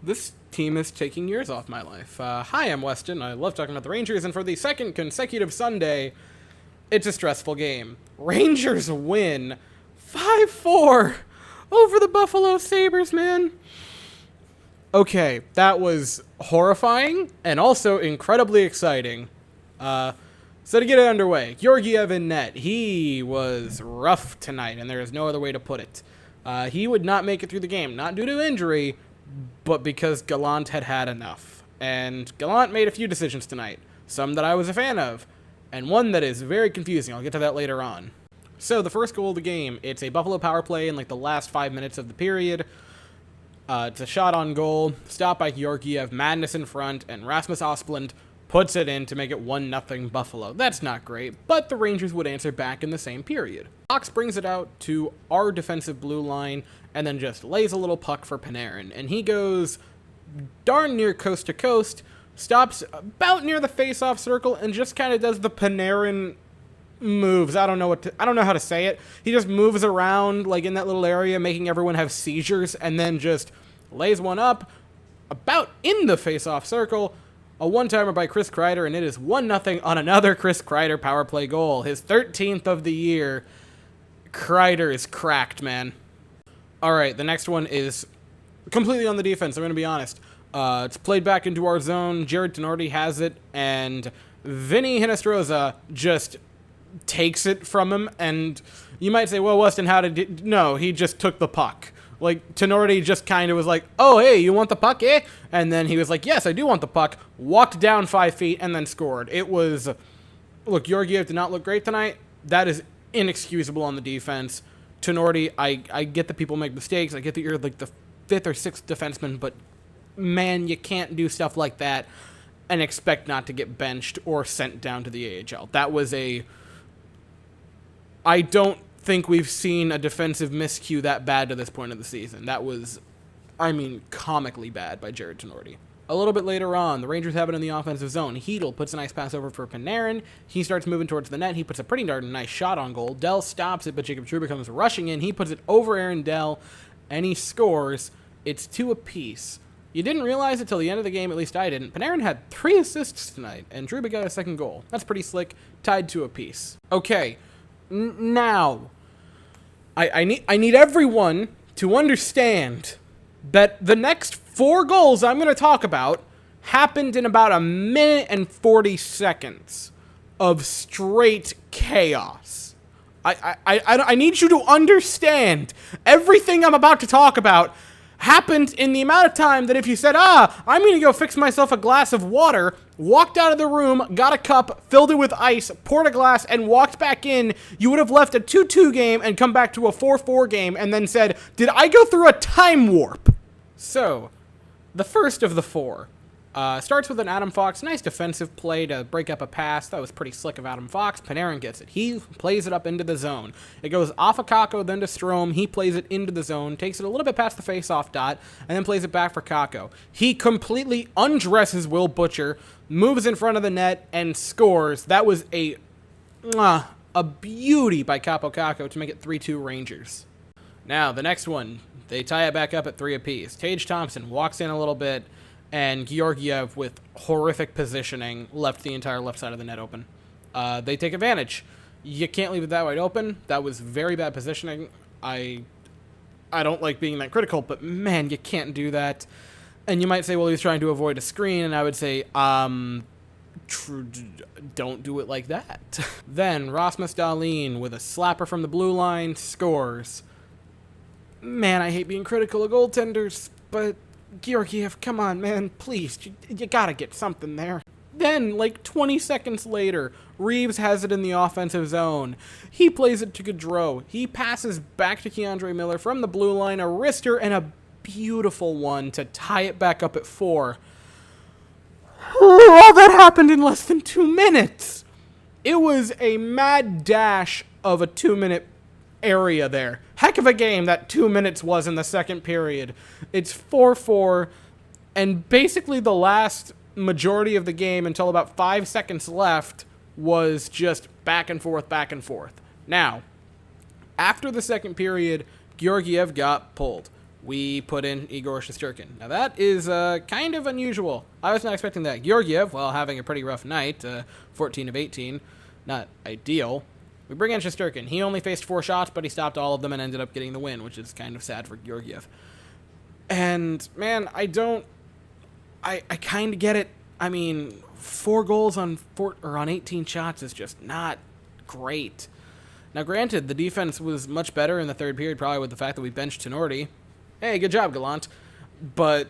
This team is taking years off my life. Hi, I'm Weston. I love talking about the Rangers, and for the second consecutive Sunday, it's a stressful game. Rangers win 5-4 over the Buffalo Sabres, man. Okay, that was horrifying and also incredibly exciting. So to get it underway, Georgiev in net. He was rough tonight, and there is no other way to put it. He would not make it through the game, not due to injury, but because Gallant had had enough. And Gallant made a few decisions tonight, some that I was a fan of, and one that is very confusing. I'll get to that later on. So the first goal of the game, it's a Buffalo power play in like the last 5 minutes of the period. It's a shot on goal, stopped by Georgiev, madness in front, and Rasmus Asplund puts it in to make it 1-0 Buffalo. That's not great, but the Rangers would answer back in the same period. Fox brings it out to our defensive blue line and then just lays a little puck for Panarin, and he goes darn near coast to coast, stops about near the face-off circle, and just kind of does the Panarin moves. I don't know how to say it. He just moves around like in that little area, making everyone have seizures, and then just lays one up about in the face-off circle. A one-timer by Chris Kreider, and it is 1-0 on another Chris Kreider power play goal. His 13th of the year. Kreider is cracked, man. All right, the next one is completely on the defense, I'm going to be honest. It's played back into our zone. Jared Tenorti has it, and Vinny Hinestroza just takes it from him, and you might say, well, Weston, how did it? No, he just took the puck. Like, Tenorti just kind of was like, oh, hey, you want the puck, eh? And then he was like, yes, I do want the puck, walked down 5 feet, and then scored. It was, look, Georgiev did not look great tonight. That is inexcusable on the defense. Tenorti, I get that people make mistakes. I get that you're like the 5th or 6th defenseman, but, man, you can't do stuff like that and expect not to get benched or sent down to the AHL. That was I don't think we've seen a defensive miscue that bad to this point of the season. That was, comically bad by Jared Tenorti. A little bit later on, the Rangers have it in the offensive zone. Hedl puts a nice pass over for Panarin. He starts moving towards the net. He puts a pretty darn nice shot on goal. Dell stops it, but Jacob Trouba comes rushing in. He puts it over Aaron Dell, and he scores. It's 2 apiece. You didn't realize it till the end of the game, at least I didn't. Panarin had 3 assists tonight, and Trouba got a second goal. That's pretty slick. Tied 2 apiece. Okay, now I need everyone to understand that the next 4 goals I'm going to talk about happened in about 1 minute and 40 seconds of straight chaos. I need you to understand everything I'm about to talk about happened in the amount of time that if you said, I'm going to go fix myself a glass of water, walked out of the room, got a cup, filled it with ice, poured a glass, and walked back in, you would have left a 2-2 game and come back to a 4-4 game and then said, did I go through a time warp? So, the first of the 4 starts with an Adam Fox. Nice defensive play to break up a pass. That was pretty slick of Adam Fox. Panarin gets it. He plays it up into the zone. It goes off of Kakko, then to Strome. He plays it into the zone, takes it a little bit past the face-off dot, and then plays it back for Kakko. He completely undresses Will Butcher, moves in front of the net, and scores. That was a beauty by Kaapo Kakko to make it 3-2 Rangers. Now, the next one, they tie it back up at 3 apiece. Tage Thompson walks in a little bit, and Georgiev, with horrific positioning, left the entire left side of the net open. They take advantage. You can't leave it that wide open. That was very bad positioning. I don't like being that critical, but man, you can't do that. And you might say, well, he was trying to avoid a screen, and I would say, don't do it like that. Then Rasmus Dahlin, with a slapper from the blue line, scores. Man, I hate being critical of goaltenders, but Georgiev, come on, man, please, you gotta get something there. Then, like 20 seconds later, Reeves has it in the offensive zone. He plays it to Gaudreau. He passes back to Keandre Miller from the blue line, a wrister, and a beautiful one to tie it back up at 4. All that happened in less than 2 minutes. It was a mad dash of a 2-minute area there. Heck of a game that 2 minutes was in the second period. It's 4-4, and basically the last majority of the game until about 5 seconds left was just back and forth, back and forth. Now, after the second period, Georgiev got pulled. we put in Igor Shesterkin. Now that is kind of unusual. I was not expecting that. Georgiev, while having a pretty rough night, 14 of 18, not ideal. We bring in Shesterkin. He only faced 4 shots, but he stopped all of them and ended up getting the win, which is kind of sad for Georgiev. And, man, I kind of get it. I mean, 4 goals on 18 shots is just not great. Now, granted, the defense was much better in the third period, probably with the fact that we benched Tenorti. Hey, good job, Gallant. But,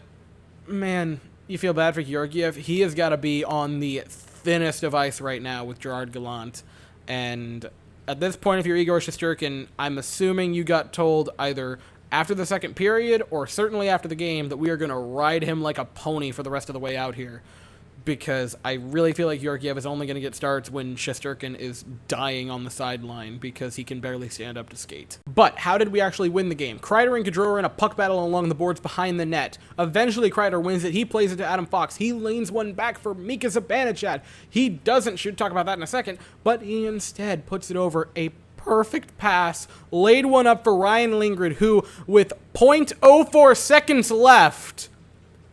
man, you feel bad for Georgiev. He has got to be on the thinnest of ice right now with Gerard Gallant. And at this point, if you're Igor Shesterkin, I'm assuming you got told either after the second period or certainly after the game that we are going to ride him like a pony for the rest of the way out here. Because I really feel like Georgiev is only going to get starts when Shesterkin is dying on the sideline because he can barely stand up to skate. But how did we actually win the game? Kreider and Gaudreau are in a puck battle along the boards behind the net. Eventually, Kreider wins it. He plays it to Adam Fox. He leans one back for Mika Zibanejad. He doesn't shoot. Talk about that in a second. But he instead puts it over a perfect pass, laid one up for Ryan Lindgren, who, with .04 seconds left,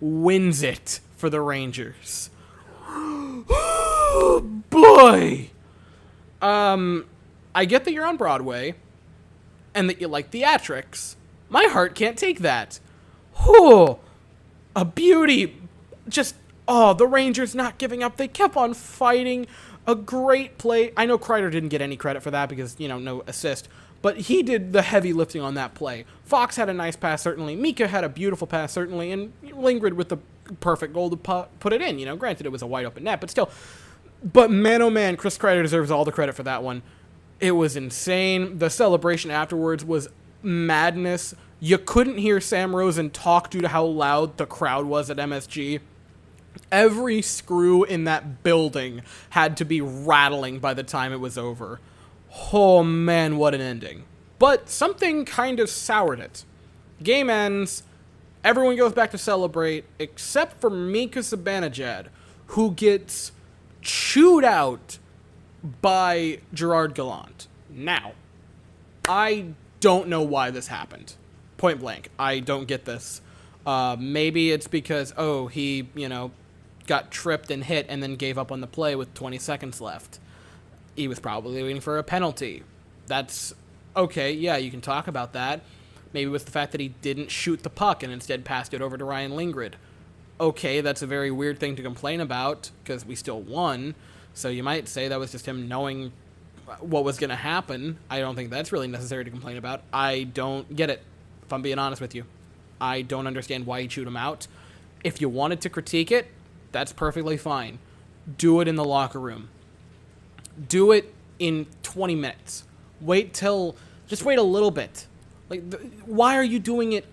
wins it for the Rangers. Oh, boy! I get that you're on Broadway, and that you like theatrics. My heart can't take that. Oh, a beauty. Just, the Rangers not giving up. They kept on fighting. A great play. I know Kreider didn't get any credit for that because, no assist. But he did the heavy lifting on that play. Fox had a nice pass, certainly. Mika had a beautiful pass, certainly. And Lindgren with the perfect goal to put it in. Granted, it was a wide open net, but still. But man, oh man, Chris Kreider deserves all the credit for that one. It was insane. The celebration afterwards was madness. You couldn't hear Sam Rosen talk due to how loud the crowd was at MSG. Every screw in that building had to be rattling by the time it was over. Oh man, what an ending. But something kind of soured it. Game ends. Everyone goes back to celebrate, except for Mika Zibanejad, who gets chewed out by Gerard Gallant. Now, I don't know why this happened. Point blank. I don't get this. Maybe it's because, he, got tripped and hit and then gave up on the play with 20 seconds left. He was probably waiting for a penalty. That's okay. Yeah, you can talk about that. Maybe it was the fact that he didn't shoot the puck and instead passed it over to Ryan Lindgren. Okay, that's a very weird thing to complain about because we still won. So you might say that was just him knowing what was going to happen. I don't think that's really necessary to complain about. I don't get it, if I'm being honest with you. I don't understand why he chewed him out. If you wanted to critique it, that's perfectly fine. Do it in the locker room. Do it in 20 minutes. Just wait a little bit. Why are you doing it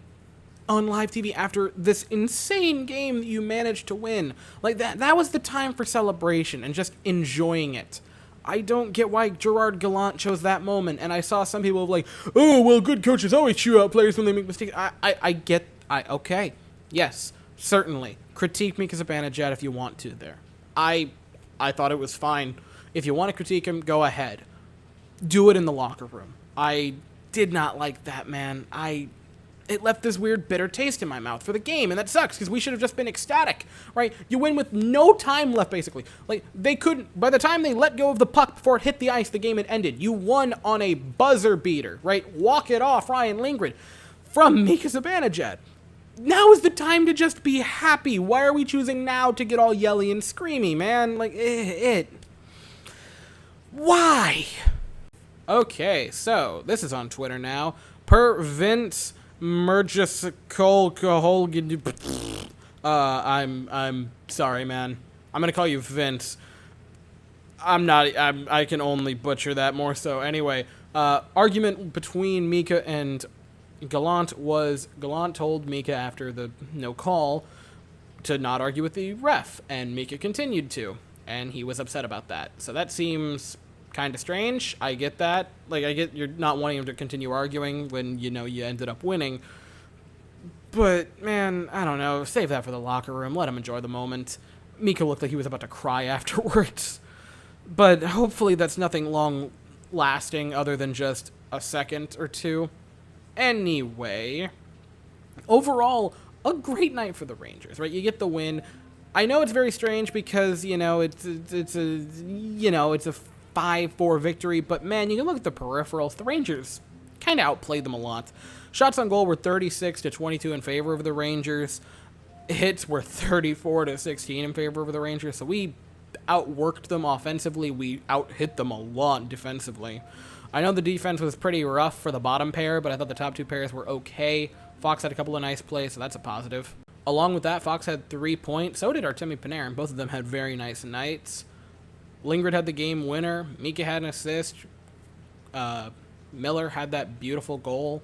on live TV after this insane game that you managed to win? That was the time for celebration and just enjoying it. I don't get why Gerard Gallant chose that moment, and I saw some people good coaches always chew out players when they make mistakes. Okay. Yes, certainly. Critique Mika Zibanejad if you want to there. I thought it was fine. If you want to critique him, go ahead. Do it in the locker room. I did not like that, man. It left this weird bitter taste in my mouth for the game, and that sucks because we should have just been ecstatic, right? You win with no time left, basically. They couldn't, by the time they let go of the puck before it hit the ice, the game had ended. You won on a buzzer beater, right? Walk it off, Ryan Lindgren, from Mika Zibanejad. Now is the time to just be happy. Why are we choosing now to get all yelly and screamy, man? Why? Okay, so this is on Twitter now. Per Vince I'm sorry, man. I'm gonna call you Vince. I can only butcher that more so. Anyway, argument between Mika and Gallant was Gallant told Mika after the no call to not argue with the ref, and Mika continued to, and he was upset about that. So that seems kind of strange. I get that. I get you're not wanting him to continue arguing when you ended up winning. But man, I don't know. Save that for the locker room. Let him enjoy the moment. Mika looked like he was about to cry afterwards. But hopefully that's nothing long lasting other than just a second or two. Anyway, Overall, a great night for the Rangers, right? You get the win. I know it's very strange because, you know, it's a 5-4 victory, but man, you can look at the peripherals. The Rangers kind of outplayed them a lot. Shots on goal were 36-22 in favor of the Rangers. Hits were 34-16 in favor of the Rangers. So we outworked them offensively. We out-hit them a lot defensively. I know the defense was pretty rough for the bottom pair, but I thought the top two pairs were okay. Fox had a couple of nice plays, so that's a positive. Along with that, Fox had 3 points. So did Artemi Panarin. Both of them had very nice nights. Lingard had the game winner. Mika had an assist. Miller had that beautiful goal.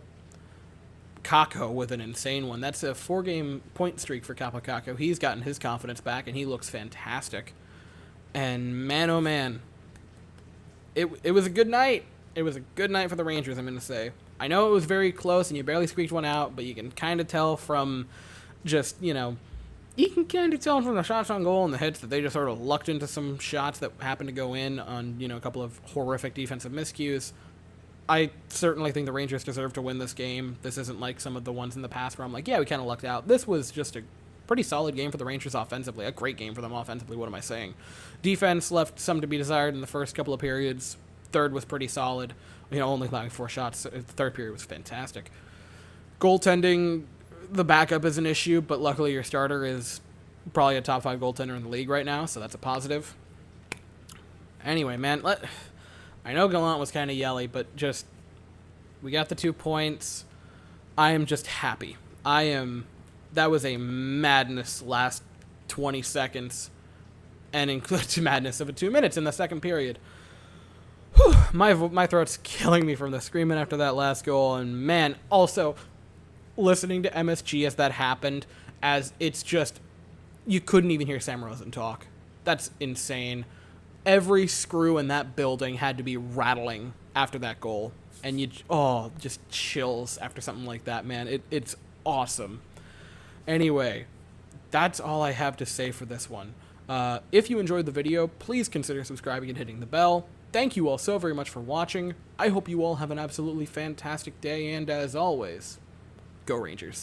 Kakko with an insane one. That's a 4-game point streak for Kaapo Kakko. He's gotten his confidence back, and he looks fantastic. And man, oh man, it was a good night. It was a good night for the Rangers, I'm going to say. I know it was very close, and you barely squeaked one out, but you can kind of tell from just, you know, you can kind of tell from the shots on goal and the hits that they just sort of lucked into some shots that happened to go in on, you know, a couple of horrific defensive miscues. I certainly think the Rangers deserve to win this game. This isn't like some of the ones in the past where I'm like, yeah, we kind of lucked out. This was just a pretty solid game for the Rangers offensively. A great game for them offensively, what am I saying? Defense left some to be desired in the first couple of periods. Third was pretty solid. You know, only allowing 4 shots. The third period was fantastic. Goaltending, the backup is an issue, but luckily your starter is probably a top 5 goaltender in the league right now, so that's a positive. Anyway, man, I know Gallant was kind of yelly, but just, we got the 2 points. I am just happy. That was a madness last 20 seconds, and includes madness of 2 minutes in the second period. Whew, my throat's killing me from the screaming after that last goal, and man, also, listening to MSG as that happened, as it's just, you couldn't even hear Sam Rosen talk. That's insane. Every screw in that building had to be rattling after that goal. And just chills after something like that, man. It's awesome. Anyway, that's all I have to say for this one. If you enjoyed the video, please consider subscribing and hitting the bell. Thank you all so very much for watching. I hope you all have an absolutely fantastic day, and as always, go Rangers.